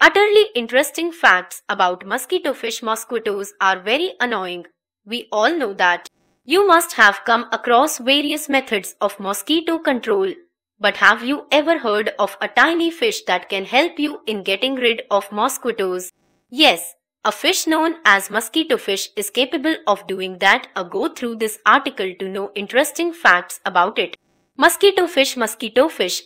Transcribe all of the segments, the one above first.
Utterly interesting facts about mosquito fish. Mosquitoes are very annoying. We all know that. You must have come across various methods of mosquito control. But have you ever heard of a tiny fish that can help you in getting rid of mosquitoes? Yes, a fish known as mosquito fish is capable of doing that. Go through this article to know interesting facts about it. Mosquito fish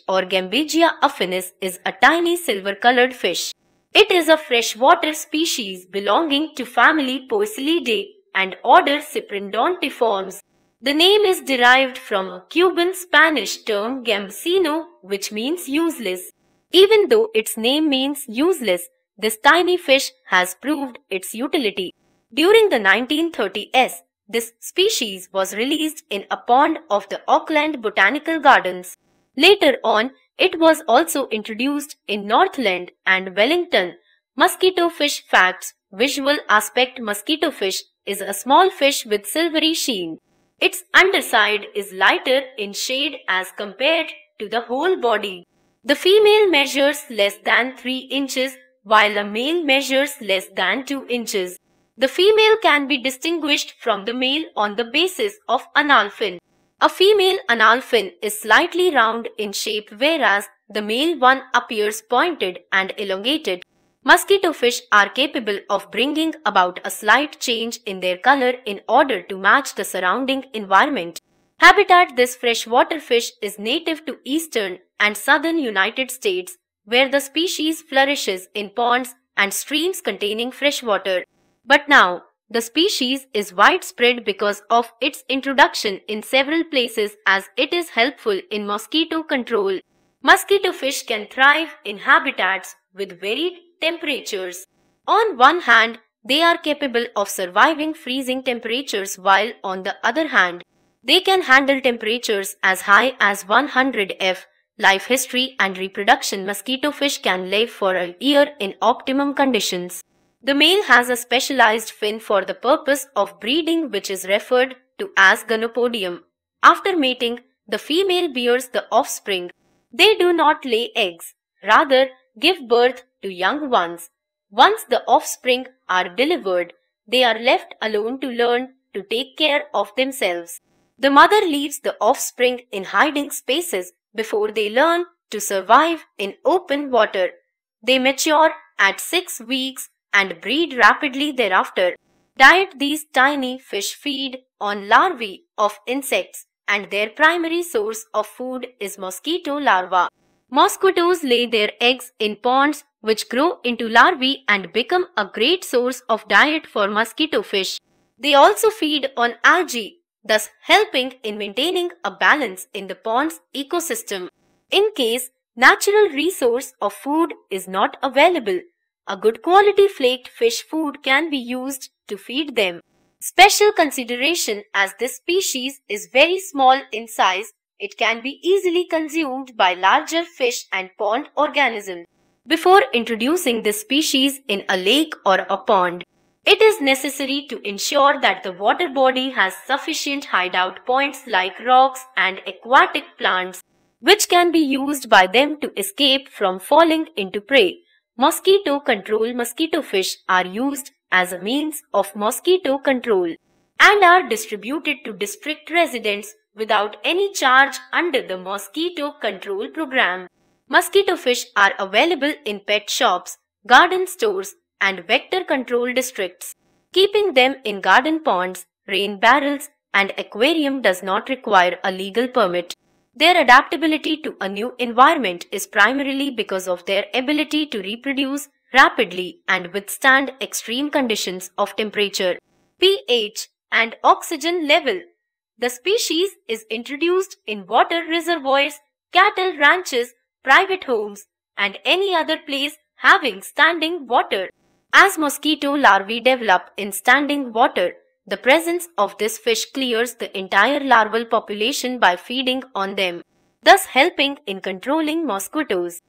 or Gambigia affinis is a tiny silver-colored fish. It is a freshwater species belonging to family Poecilidae and order Cyprindontiformes. The name is derived from a Cuban Spanish term gambesino, which means useless. Even though its name means useless, this tiny fish has proved its utility. During the 1930s, this species was released in a pond of the Auckland Botanical Gardens. Later on, it was also introduced in Northland and Wellington. Mosquito fish facts. Visual aspect. Mosquito fish is a small fish with silvery sheen. Its underside is lighter in shade as compared to the whole body. The female measures less than 3 inches, while the male measures less than 2 inches. The female can be distinguished from the male on the basis of anal fin. A female anal fin is slightly round in shape, whereas the male one appears pointed and elongated. Mosquito fish are capable of bringing about a slight change in their color in order to match the surrounding environment. Habitat. This freshwater fish is native to eastern and southern United States, where the species flourishes in ponds and streams containing fresh water. But now, the species is widespread because of its introduction in several places, as it is helpful in mosquito control. Mosquito fish can thrive in habitats with varied temperatures. On one hand, they are capable of surviving freezing temperatures, while on the other hand, they can handle temperatures as high as 100 degrees. Life history and reproduction. Mosquito fish can live for a year in optimum conditions. The male has a specialized fin for the purpose of breeding, which is referred to as gonopodium. After mating, the female bears the offspring. They do not lay eggs, rather give birth to young ones. Once the offspring are delivered, they are left alone to learn to take care of themselves. The mother leaves the offspring in hiding spaces before they learn to survive in open water. They mature at 6 weeks and breed rapidly thereafter. Diet. These tiny fish feed on larvae of insects, and their primary source of food is mosquito larvae. Mosquitoes lay their eggs in ponds, which grow into larvae and become a great source of diet for mosquito fish. They also feed on algae, thus helping in maintaining a balance in the pond's ecosystem. In case natural resource of food is not available, a good quality flaked fish food can be used to feed them. Special consideration. As this species is very small in size, it can be easily consumed by larger fish and pond organisms. Before introducing this species in a lake or a pond, it is necessary to ensure that the water body has sufficient hideout points like rocks and aquatic plants, which can be used by them to escape from falling into prey. Mosquito control. Mosquito fish are used as a means of mosquito control and are distributed to district residents without any charge under the mosquito control program. Mosquito fish are available in pet shops, garden stores, and vector control districts. Keeping them in garden ponds, rain barrels, and aquarium does not require a legal permit. Their adaptability to a new environment is primarily because of their ability to reproduce rapidly and withstand extreme conditions of temperature, pH, and oxygen level. The species is introduced in water reservoirs, cattle ranches, private homes, and any other place having standing water. As mosquito larvae develop in standing water, the presence of this fish clears the entire larval population by feeding on them, thus helping in controlling mosquitoes.